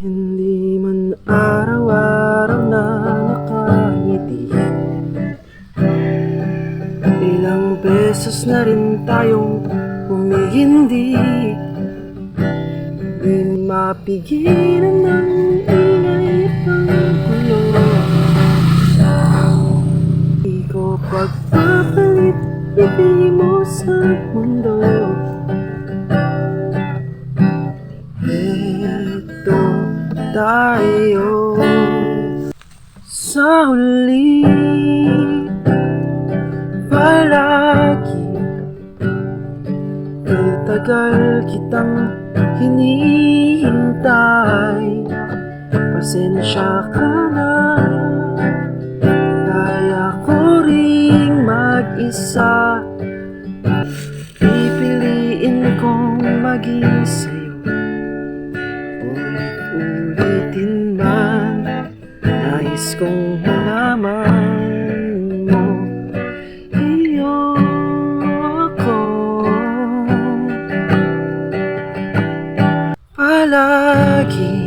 Hindi man araw-araw na nakangiti, ilang beses na rin tayong humihindi. Di mapigilan ng ingay at ang gulo. Di ko pagpapalit ngiti mo sa mundo. Eto tayo sa huli, palagi tagal kitang hinihintay. Pasensya ka na, kaya ko ring mag-isa. Pipiliin kong maging sa'yo, ulit-ulitin man. Nais kong malaman mo, iyo ako. Palagi